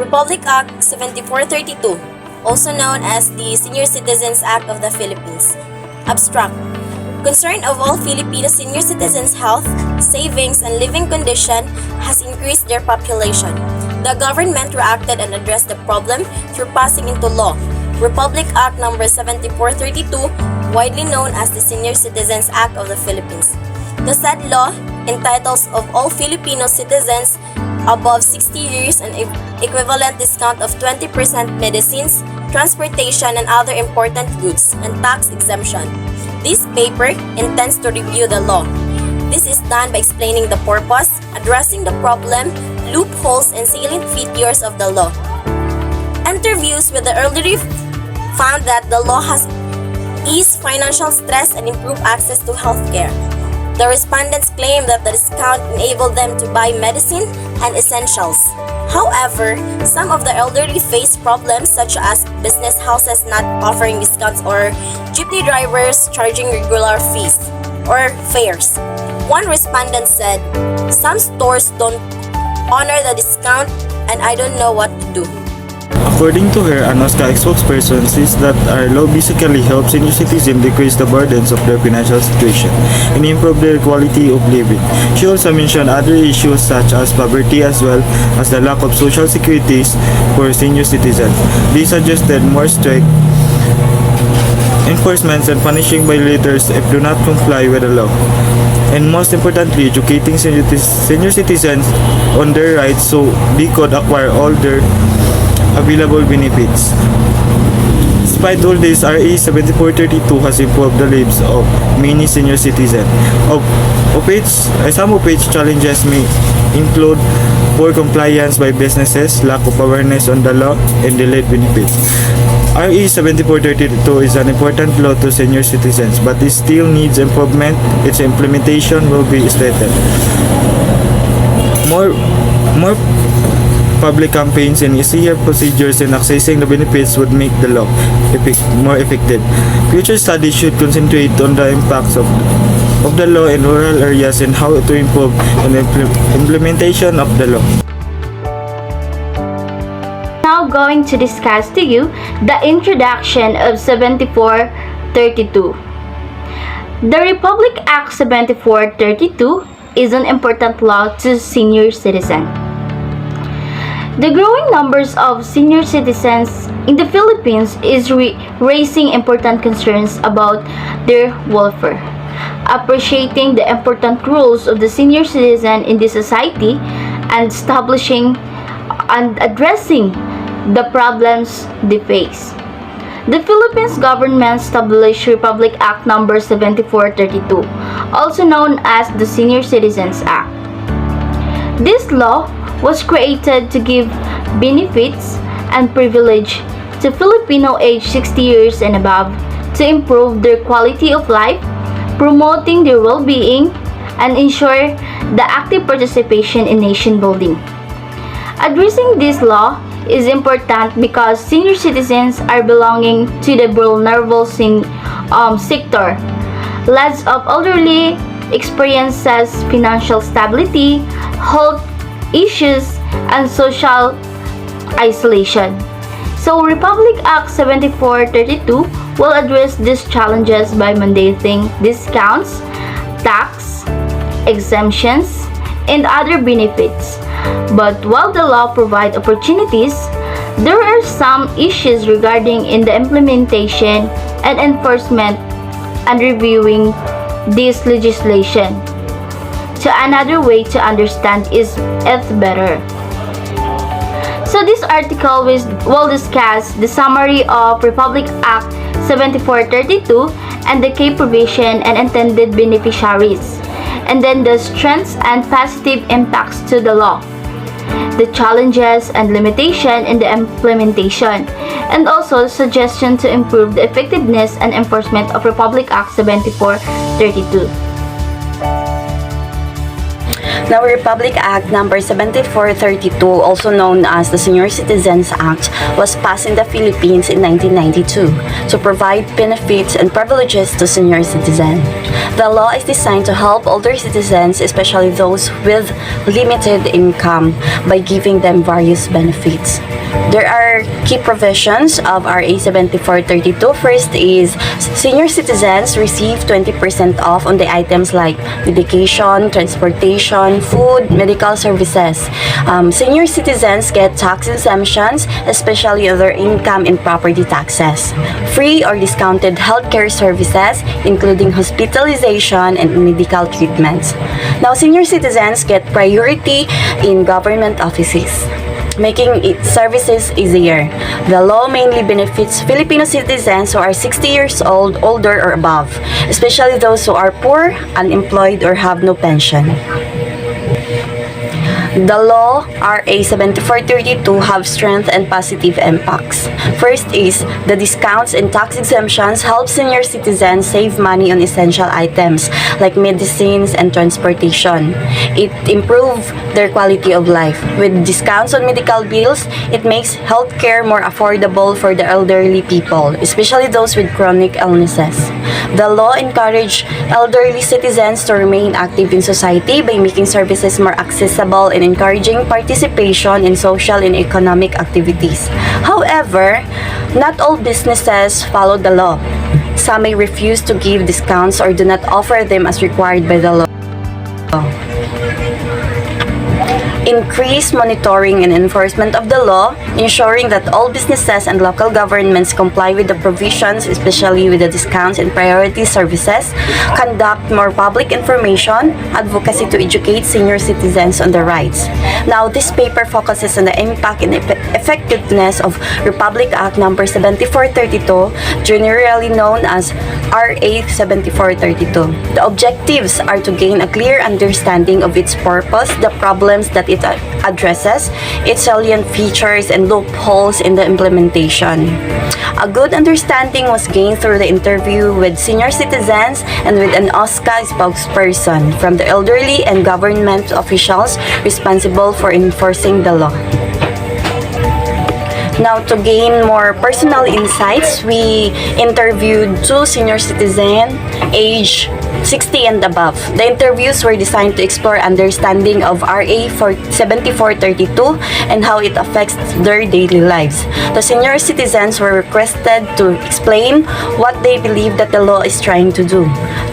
Republic Act 7432, also known as the Senior Citizens Act of the Philippines. Abstract. Concern of all Filipino senior citizens' health, savings, and living condition has increased their population. The government reacted and addressed the problem through passing into law Republic Act No. 7432, widely known as the Senior Citizens Act of the Philippines. The said law entitles of all Filipino citizens above 60 years an equivalent discount of 20% medicines, transportation, and other important goods, and tax exemption. This paper intends to review the law. This is done by explaining the purpose, addressing the problem, loopholes, and salient features of the law. Interviews with the elderly found that the law has eased financial stress and improved access to healthcare. The respondents claim that the discount enabled them to buy medicine and essentials. However, some of the elderly face problems such as business houses not offering discounts or jeepney drivers charging regular fees or fares. One respondent said, "Some stores don't honor the discount and I don't know what to do." According to her, an OSCA spokesperson says that our law basically helps senior citizens decrease the burdens of their financial situation and improve their quality of living. She also mentioned other issues such as poverty as well as the lack of social securities for senior citizens. They suggested more strict enforcement and punishing violators if do not comply with the law. And most importantly, educating senior citizens on their rights so they could acquire all their available benefits. Despite all this, RA 7432 has improved the lives of many senior citizens. Some of which challenges may include poor compliance by businesses, lack of awareness on the law, and delayed benefits. RA 7432 is an important law to senior citizens, but it still needs improvement. Its implementation will be strengthened. More public campaigns and easier procedures in accessing the benefits would make the law more effective. Future studies should concentrate on the impacts of the law in rural areas and how to improve the implementation of the law. Now going to discuss to you the introduction of 7432. The Republic Act 7432 is an important law to senior citizens. The growing numbers of senior citizens in the Philippines is raising important concerns about their welfare. Appreciating the important roles of the senior citizen in the society and establishing and addressing the problems they face. The Philippines government established Republic Act No. 7432, also known as the Senior Citizens Act. This law was created to give benefits and privilege to Filipino aged 60 years and above to improve their quality of life, promoting their well-being, and ensure the active participation in nation building. Addressing this law is important because senior citizens are belonging to the vulnerable sector. Lots of elderly experiences financial stability, health issues, and social isolation. So Republic Act 7432 will address these challenges by mandating discounts, tax, exemptions, and other benefits. But while the law provides opportunities, there are some issues regarding in the implementation and enforcement and reviewing this legislation. So another way to understand is it better. So this article will discuss the summary of Republic Act 7432 and the key provision and intended beneficiaries, and then the strengths and positive impacts to the law, the challenges and limitation in the implementation, and also suggestion to improve the effectiveness and enforcement of Republic Act 7432. The Republic Act No. 7432, also known as the Senior Citizens Act, was passed in the Philippines in 1992 to provide benefits and privileges to senior citizens. The law is designed to help older citizens, especially those with limited income, by giving them various benefits. There are key provisions of RA 7432. First is senior citizens receive 20% off on the items like medication, transportation, food, medical services. Senior citizens get tax exemptions, especially on their income and property taxes. Free or discounted healthcare services, including hospitalization and medical treatments. Now, senior citizens get priority in government offices, making its services easier. The law mainly benefits Filipino citizens who are 60 years old, older, or above, especially those who are poor, unemployed, or have no pension. The law, RA 7432, have strength and positive impacts. First is, the discounts and tax exemptions help senior citizens save money on essential items like medicines and transportation. It improves their quality of life. With discounts on medical bills, it makes healthcare more affordable for the elderly people, especially those with chronic illnesses. The law encourages elderly citizens to remain active in society by making services more accessible and encouraging participation in social and economic activities. However, not all businesses follow the law. Some may refuse to give discounts or do not offer them as required by the law. Increase monitoring and enforcement of the law, ensuring that all businesses and local governments comply with the provisions, especially with the discounts and priority services. Conduct more public information, advocacy to educate senior citizens on their rights. Now, this paper focuses on the impact and effectiveness of Republic Act No. 7432, generally known as RA 7432. The objectives are to gain a clear understanding of its purpose, the problems that it addresses, its salient features, and loopholes in the implementation. A good understanding was gained through the interview with senior citizens and with an OSCA spokesperson from the elderly and government officials responsible for enforcing the law. Now, to gain more personal insights, we interviewed two senior citizens, age 60 and above. The interviews were designed to explore understanding of RA 7432 and how it affects their daily lives. The senior citizens were requested to explain what they believe that the law is trying to do.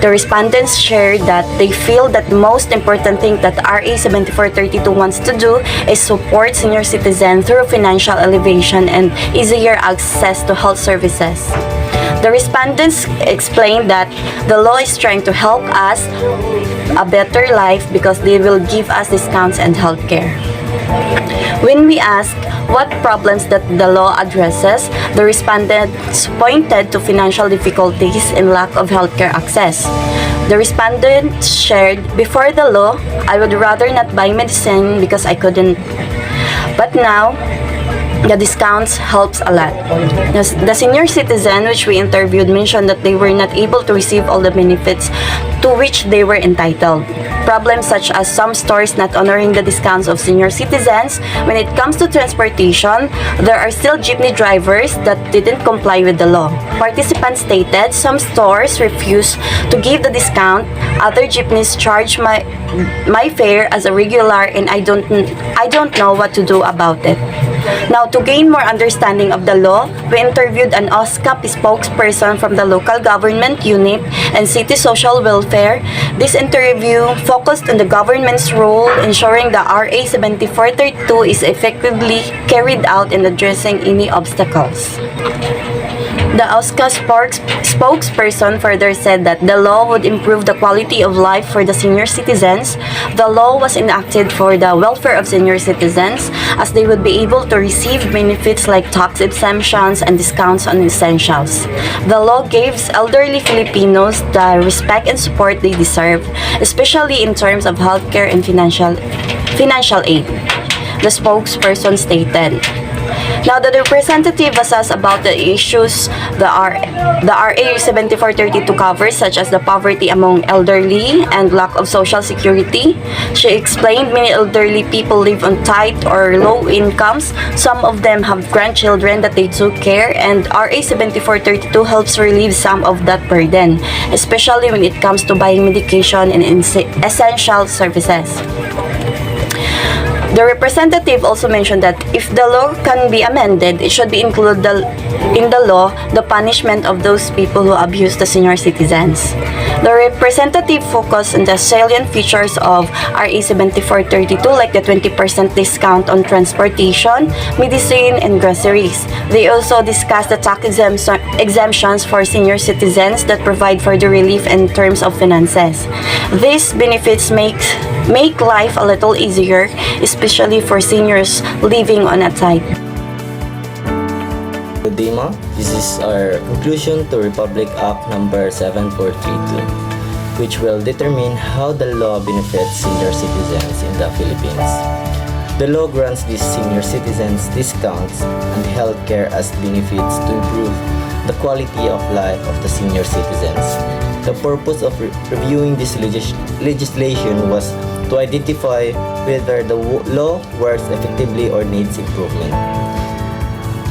The respondents shared that they feel that the most important thing that RA 7432 wants to do is support senior citizens through financial elevation and easier access to health services. The respondents explained that the law is trying to help us a better life because they will give us discounts and healthcare. When we asked what problems that the law addresses, the respondents pointed to financial difficulties and lack of healthcare access. The respondents shared, before the law, I would rather not buy medicine because I couldn't. But now, the discounts helps a lot. The senior citizen which we interviewed mentioned that they were not able to receive all the benefits to which they were entitled. Problems such as some stores not honoring the discounts of senior citizens. When it comes to transportation, there are still jeepney drivers that didn't comply with the law. Participants stated some stores refuse to give the discount. Other jeepneys charge my fare as a regular, and I don't know what to do about it. Now, to gain more understanding of the law, we interviewed an OSCAP spokesperson from the local government unit and city social welfare. This interview focused on the government's role ensuring the RA 7432 is effectively carried out in addressing any obstacles. The OSCA spokesperson further said that the law would improve the quality of life for the senior citizens. The law was enacted for the welfare of senior citizens as they would be able to receive benefits like tax exemptions and discounts on essentials. The law gives elderly Filipinos the respect and support they deserve, especially in terms of healthcare and financial aid. The spokesperson stated, Now, the representative was asked about the issues the RA 7432 covers, such as the poverty among elderly and lack of social security. She explained many elderly people live on tight or low incomes. Some of them have grandchildren that they took care, and RA 7432 helps relieve some of that burden, especially when it comes to buying medication and essential services. The representative also mentioned that if the law can be amended, it should be included in the law the punishment of those people who abuse the senior citizens. The representative focused on the salient features of RA 7432, like the 20% discount on transportation, medicine, and groceries. They also discussed the tax exemptions for senior citizens that provide further relief in terms of finances. These benefits make life a little easier, especially for seniors living on a tight. Good day, ma'am. This is our conclusion to Republic Act number 7432, which will determine how the law benefits senior citizens in the Philippines. The law grants these senior citizens discounts and healthcare as benefits to improve the quality of life of the senior citizens. The purpose of reviewing this legislation was to identify whether the law works effectively or needs improvement.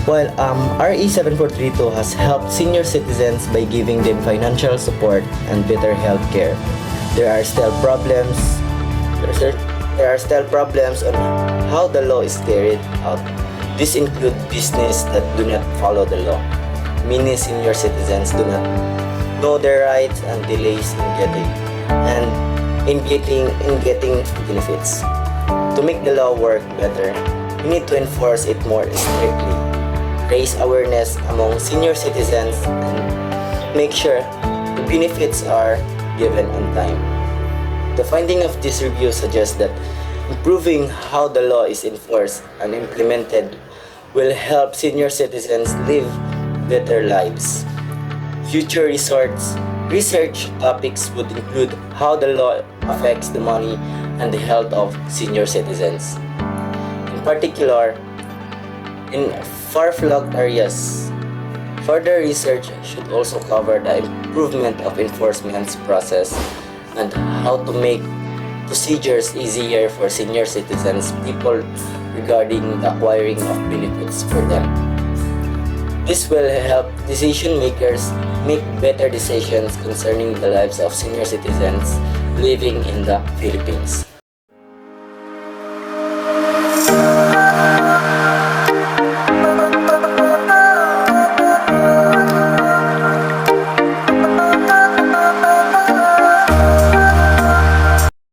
While RE 7432 has helped senior citizens by giving them financial support and better health care, there are still problems. There are still problems on how the law is carried out. These include business that do not follow the law. Many senior citizens do not know their rights and delays in getting benefits. To make the law work better, we need to enforce it more strictly, raise awareness among senior citizens, and make sure the benefits are given on time. The finding of this review suggests that improving how the law is enforced and implemented will help senior citizens live better lives. Future research topics would include how the law affects the money and the health of senior citizens. In particular, in far-flung areas, further research should also cover the improvement of enforcement process and how to make procedures easier for senior citizens people regarding the acquiring of benefits for them. This will help decision makers make better decisions concerning the lives of senior citizens living in the Philippines.